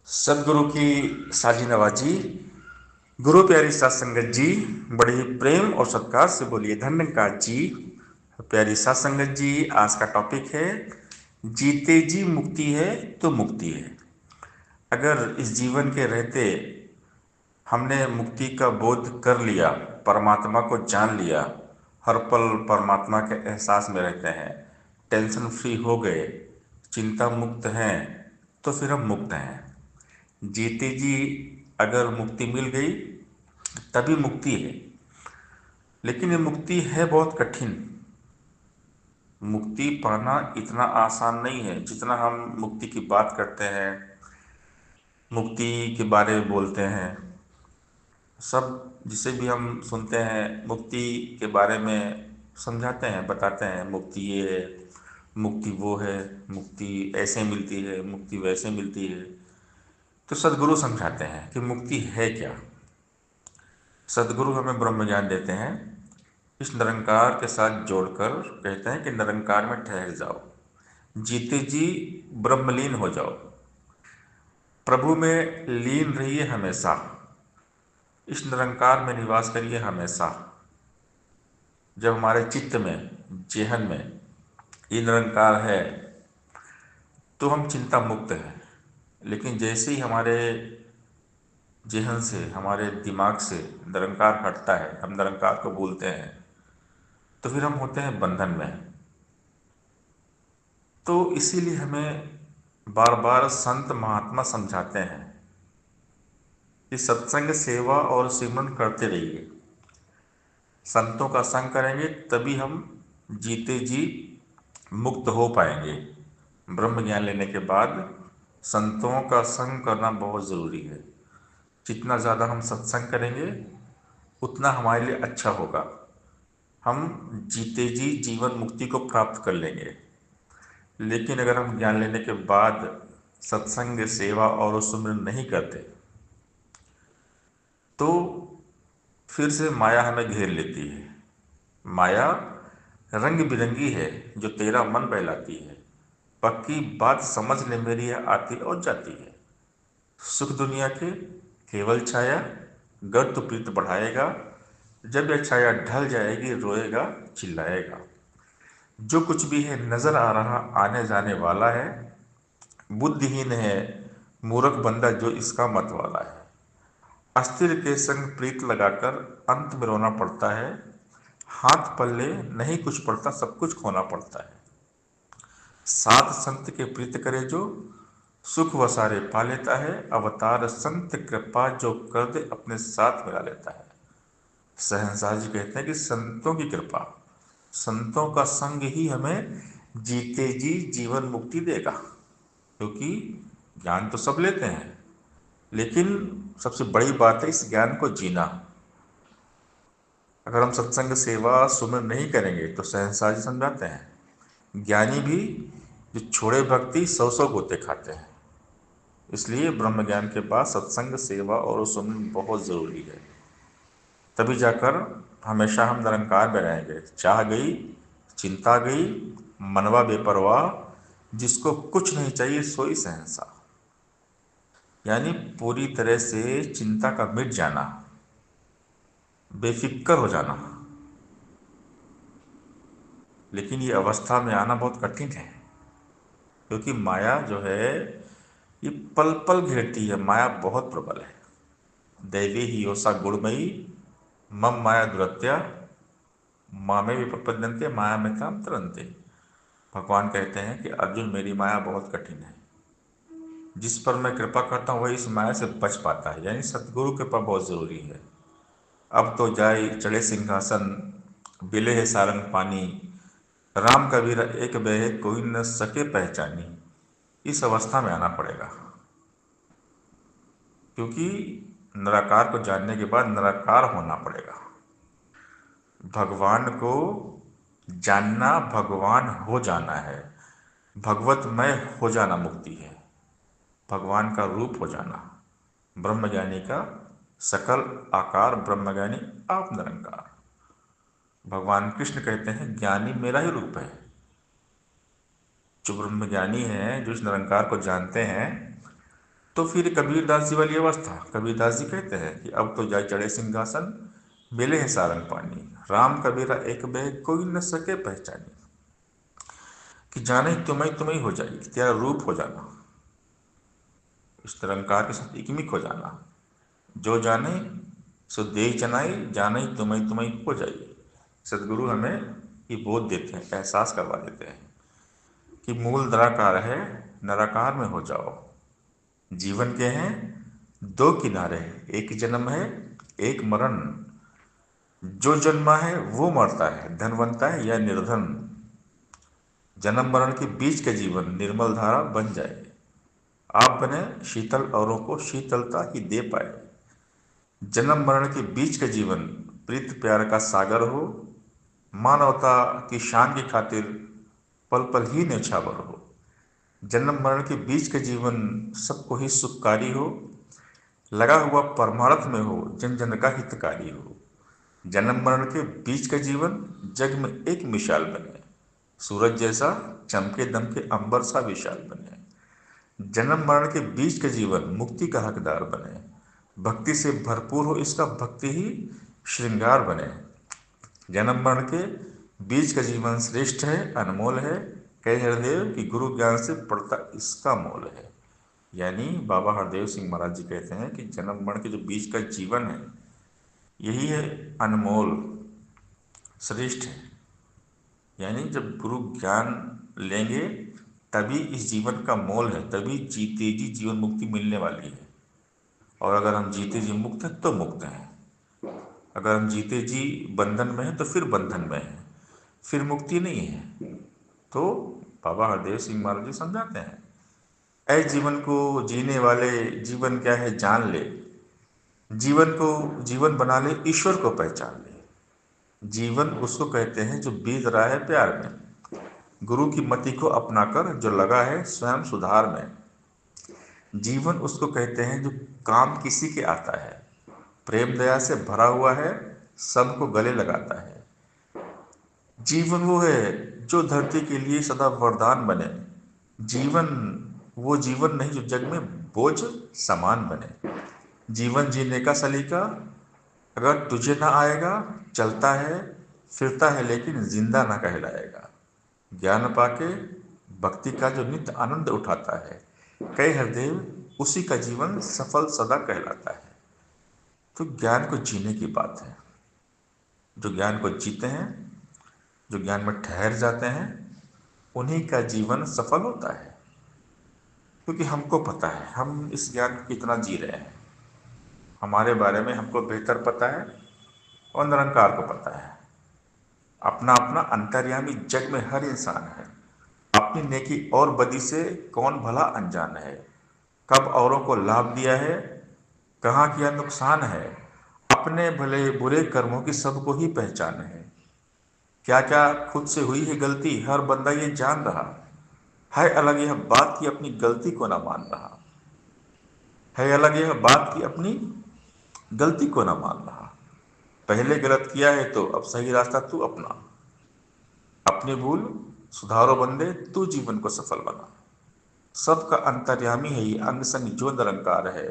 सदगुरु की साजी नवाजी। गुरु प्यारी सात संगत जी, बड़े ही प्रेम और सत्कार से बोलिए धन्यकार जी। प्यारी सात संगत जी, आज का टॉपिक है जीते जी मुक्ति है तो मुक्ति है। अगर इस जीवन के रहते हमने मुक्ति का बोध कर लिया, परमात्मा को जान लिया, हर पल परमात्मा के एहसास में रहते हैं, टेंशन फ्री हो गए, चिंता मुक्त हैं, तो फिर हम मुक्त हैं। जीते जी अगर मुक्ति मिल गई तभी मुक्ति है। लेकिन ये मुक्ति है बहुत कठिन। मुक्ति पाना इतना आसान नहीं है जितना हम मुक्ति की बात करते हैं, मुक्ति के बारे में बोलते हैं। सब जिसे भी हम सुनते हैं मुक्ति के बारे में समझाते हैं, बताते हैं मुक्ति ये है, मुक्ति वो है, मुक्ति ऐसे मिलती है, मुक्ति वैसे मिलती है। तो सदगुरु समझाते हैं कि मुक्ति है क्या। सदगुरु हमें ब्रह्म ज्ञान देते हैं, इस निरंकार के साथ जोड़कर कहते हैं कि निरंकार में ठहर जाओ, जीते जी ब्रह्मलीन हो जाओ, प्रभु में लीन रहिए हमेशा, इस निरंकार में निवास करिए हमेशा। जब हमारे चित्त में, जेहन में ये निरंकार है तो हम चिंता मुक्त हैं। लेकिन जैसे ही हमारे जेहन से, हमारे दिमाग से निरंकार हटता है, हम निरंकार को भूलते हैं, तो फिर हम होते हैं बंधन में। तो इसीलिए हमें बार बार संत महात्मा समझाते हैं कि सत्संग, सेवा और सिमरन करते रहिए। संतों का संग करेंगे तभी हम जीते जी मुक्त हो पाएंगे। ब्रह्म ज्ञान लेने के बाद संतों का संग करना बहुत ज़रूरी है। जितना ज़्यादा हम सत्संग करेंगे उतना हमारे लिए अच्छा होगा। हम जीते जी जीवन मुक्ति को प्राप्त कर लेंगे। लेकिन अगर हम ज्ञान लेने के बाद सत्संग, सेवा और सुमिरन नहीं करते तो फिर से माया हमें घेर लेती है। माया रंग बिरंगी है जो तेरा मन बहलाती है, पक्की बात समझ ले मेरी यह आती और जाती है। सुख दुनिया के केवल छाया, गर तो प्रीत बढ़ाएगा, जब यह छाया ढल जाएगी रोएगा चिल्लाएगा। जो कुछ भी है नजर आ रहा आने जाने वाला है, बुद्धिहीन है मूर्ख बंदा जो इसका मत वाला है। अस्थिर के संग प्रीत लगाकर अंत में रोना पड़ता है, हाथ पल्ले नहीं कुछ पड़ता सब कुछ खोना पड़ता है। सात संत के प्रीत करे जो, सुख वसारे पा लेता है, अवतार संत कृपा जो कर दे अपने साथ मिला लेता है। शहंशाह जी कहते हैं कि संतों की कृपा, संतों का संग ही हमें जीते जी जीवन मुक्ति देगा। क्योंकि ज्ञान तो सब लेते हैं, लेकिन सबसे बड़ी बात है इस ज्ञान को जीना। अगर हम सत्संग, सेवा, सुमिरन नहीं करेंगे तो शहंशाह जी समझाते हैं ज्ञानी भी जो छोड़े भक्ति सौ सौ गोते खाते हैं। इसलिए ब्रह्म ज्ञान के बाद सत्संग, सेवा और सुमिरन बहुत ज़रूरी है। तभी जाकर हमेशा हम निरंकार में रहेंगे। चाह गई, चिंता गई, मनवा बेपरवाह, जिसको कुछ नहीं चाहिए सोई शहंशाह। यानी पूरी तरह से चिंता का मिट जाना, बेफिक्र हो जाना। लेकिन ये अवस्था में आना बहुत कठिन है, क्योंकि माया जो है ये पल पल घेरती है। माया बहुत प्रबल है। दैवी ही योसा गुणमयी, मम माया दुरत्या, मामे भी प्रपद्यन्ते माया में ताम तरन्ते। भगवान कहते हैं कि अर्जुन, मेरी माया बहुत कठिन है, जिस पर मैं कृपा करता हूँ वही इस माया से बच पाता है। यानी सतगुरु कृपा बहुत ज़रूरी है। अब तो जाय चढ़े सिंहासन, बिले है सारंग पानी, राम कबीर एक बहे कोई न सके पहचानी। इस अवस्था में आना पड़ेगा, क्योंकि निराकार को जानने के बाद निराकार होना पड़ेगा। भगवान को जानना भगवान हो जाना है, भगवतमय हो जाना मुक्ति है, भगवान का रूप हो जाना। ब्रह्मज्ञानी का सकल आकार ब्रह्मज्ञानी आप निरंकार। भगवान कृष्ण कहते हैं ज्ञानी मेरा ही रूप है। जो ब्रह्मज्ञानी है, जो इस निरंकार को जानते हैं, तो फिर कबीरदास जी वाली अवस्था, कबीरदास जी कहते हैं कि अब तो जाय चढ़े सिंहासन, मिले हैं सारंग पानी, राम कबीरा एक बैग कोई न सके पहचानी। कि जाने तुम्हें तुम्हें हो जाए, कि तेरा रूप हो जाना, इस निरंकार के साथ एकमिक हो जाना। जो जाने सो देह चनाई, जाने तुम्हें तुम्हें हो जाए। सदगुरु हमें ये बोध देते हैं, एहसास करवा देते हैं कि मूल निराकार है, निराकार में हो जाओ। जीवन के हैं दो किनारे, एक जन्म है एक मरण। जो जन्मा है वो मरता है, धनवंता है या निर्धन। जन्म मरण के बीच का जीवन निर्मल धारा बन जाए। आप बने शीतल, औरों को शीतलता ही दे पाए। जन्म मरण के बीच का जीवन प्रीत प्यार का सागर हो। मानवता की शान की खातिर पल पल ही न्यौछावर हो। जन्म मरण के बीच का जीवन सबको ही सुखकारी हो। लगा हुआ परमार्थ में हो, जन जन का हितकारी हो। जन्म मरण के बीच का जीवन जग में एक मिसाल बने। सूरज जैसा चमके दमके अंबर सा विशाल बने। जन्म मरण के बीच का जीवन मुक्ति का हकदार बने। भक्ति से भरपूर हो इसका भक्ति ही श्रृंगार बने। जन्म मरण के बीच का जीवन श्रेष्ठ है, अनमोल है। कहे हरदेव कि गुरु ज्ञान से पड़ता इसका मोल है। यानी बाबा हरदेव सिंह महाराज जी कहते हैं कि जन्म मरण के जो बीच का जीवन है, यही है अनमोल, श्रेष्ठ है। यानी जब गुरु ज्ञान लेंगे तभी इस जीवन का मोल है, तभी जीते जी जीवन मुक्ति मिलने वाली है। और अगर हम जीते जी मुक्त हैं तो मुक्त हैं, अगर हम जीते जी बंधन में हैं तो फिर बंधन में हैं, फिर मुक्ति नहीं है। तो बाबा हरदेव सिंह महाराज जी समझाते हैं, ऐ जीवन को जीने वाले, जीवन क्या है जान ले। जीवन को जीवन बना ले, ईश्वर को पहचान ले। जीवन उसको कहते हैं जो बीत रहा है प्यार में। गुरु की मति को अपनाकर जो लगा है स्वयं सुधार में। जीवन उसको कहते हैं जो काम किसी के आता है, प्रेम दया से भरा हुआ है, सबको गले लगाता है। जीवन वो है जो धरती के लिए सदा वरदान बने। जीवन वो जीवन नहीं जो जग में बोझ समान बने। जीवन जीने का सलीका अगर तुझे ना आएगा, चलता है फिरता है लेकिन जिंदा ना कहलाएगा। ज्ञान पाके भक्ति का जो नित्य आनंद उठाता है, कई हरदेव उसी का जीवन सफल सदा कहलाता है। तो ज्ञान को जीने की बात है। जो ज्ञान को जीते हैं, जो ज्ञान में ठहर जाते हैं, उन्हीं का जीवन सफल होता है। क्योंकि हमको पता है हम इस ज्ञान को कितना जी रहे हैं, हमारे बारे में हमको बेहतर पता है और निरंकार को पता है। अपना अपना अंतर्यामी जग में हर इंसान है। अपनी नेकी और बदी से कौन भला अनजान है। कब औरों को लाभ दिया है, कहाँ किया नुकसान है। अपने भले बुरे कर्मों की सबको ही पहचान है। क्या क्या खुद से हुई है गलती, हर बंदा ये जान रहा है। अलग यह बात की अपनी गलती को ना मान रहा है। अलग यह बात की अपनी गलती को ना मान रहा। पहले गलत किया है तो अब सही रास्ता तू अपना। अपनी भूल सुधारो बंदे, तू जीवन को सफल बना। सबका अंतर्यामी है ये अंग संग जो निरंकार है।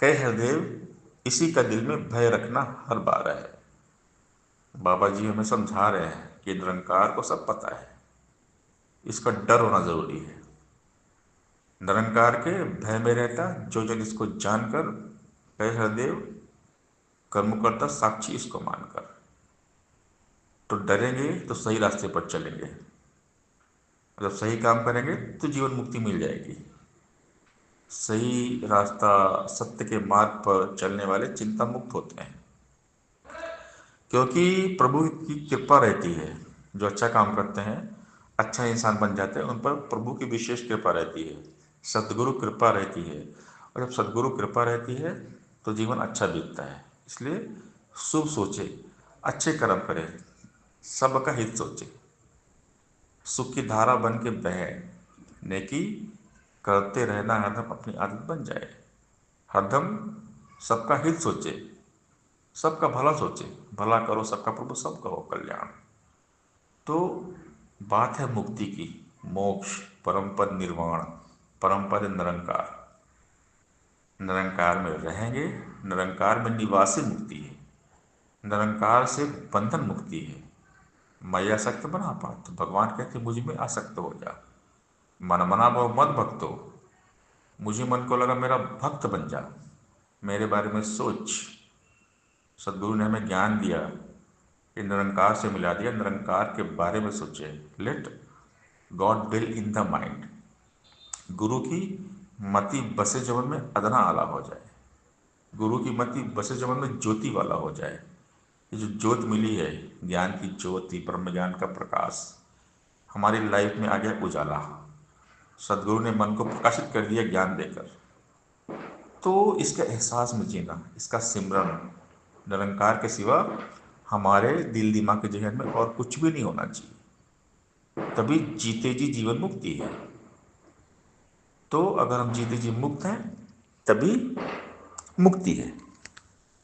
कहे हरदेव इसी का दिल में भय रखना हर बार है। बाबा जी हमें समझा रहे हैं कि निरंकार को सब पता है, इसका डर होना जरूरी है। निरंकार के भय में रहता जो जन इसको जानकर, कहे हरदेव कर्म करता साक्षी इसको मानकर। तो डरेंगे तो सही रास्ते पर चलेंगे, जब सही काम करेंगे तो जीवन मुक्ति मिल जाएगी। सही रास्ता सत्य के मार्ग पर चलने वाले चिंता मुक्त होते हैं, क्योंकि प्रभु की कृपा रहती है। जो अच्छा काम करते हैं, अच्छा इंसान बन जाते हैं, उन पर प्रभु की विशेष कृपा रहती है, सद्गुरु कृपा रहती है। और जब सद्गुरु कृपा रहती है तो जीवन अच्छा बीतता है। इसलिए शुभ सोचे, अच्छे कर्म करें, सबका हित सोचे, सुख की धारा बन के बहे, नेकी करते रहना हरदम अपनी आदत बन जाए। हरदम सबका हित सोचे, सबका भला सोचे, भला करो सबका प्रभु सब कहो कल्याण। तो बात है मुक्ति की, मोक्ष, परम पद निर्वाण, परम पद निरंकार। निरंकार में रहेंगे, निरंकार में निवासी मुक्ति है, निरंकार से बंधन मुक्ति है। मैं आसक्त बना पा, तो भगवान कहते मुझ में आसक्त हो जा। मन मना भव मत भक्तो, मुझे मन को लगा मेरा भक्त बन जा, मेरे बारे में सोच। सदगुरु ने हमें ज्ञान दिया कि निरंकार से मिला दिया, निरंकार के बारे में सोचे। Let God will in the mind. गुरु की मति बसे जवन में अदना आला हो जाए, गुरु की मति बसे जवन में ज्योति वाला हो जाए। ये जो ज्योत मिली है, ज्ञान की ज्योति, ब्रह्म ज्ञान का प्रकाश, हमारी लाइफ में आ गया उजाला। सदगुरु ने मन को प्रकाशित कर दिया ज्ञान देकर। तो इसके एहसास में जीना, इसका सिमरन, निरंकार के सिवा हमारे दिल दिमाग के जहन में और कुछ भी नहीं होना चाहिए, तभी जीते जी जीवन मुक्ति है। तो अगर हम जीते जी मुक्त हैं तभी मुक्ति है।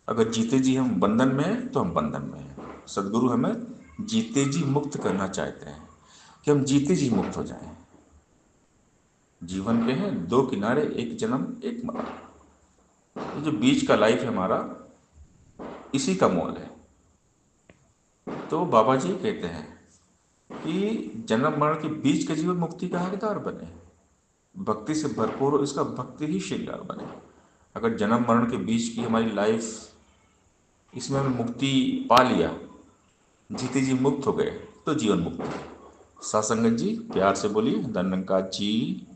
अगर जीते जी हम बंधन में हैं तो हम बंधन में हैं। सदगुरु हमें जीते जी मुक्त करना चाहते हैं कि हम जीते जी मुक्त हो जाएं। जीवन के हैं दो किनारे, एक जन्म एक मरण। ये जो बीच का लाइफ है हमारा, इसी का मोल है। तो बाबा जी कहते हैं कि जन्म मरण के बीच के जीवन मुक्ति का हकदार बने, भक्ति से भरपूर हो, इसका भक्ति ही श्रृंगार बने। अगर जन्म मरण के बीच की हमारी लाइफ, इसमें हमने मुक्ति पा लिया, जीते जी मुक्त हो गए, तो जीवन मुक्ति है। सात संगत जी प्यार से बोलिए धन्यंकार जी।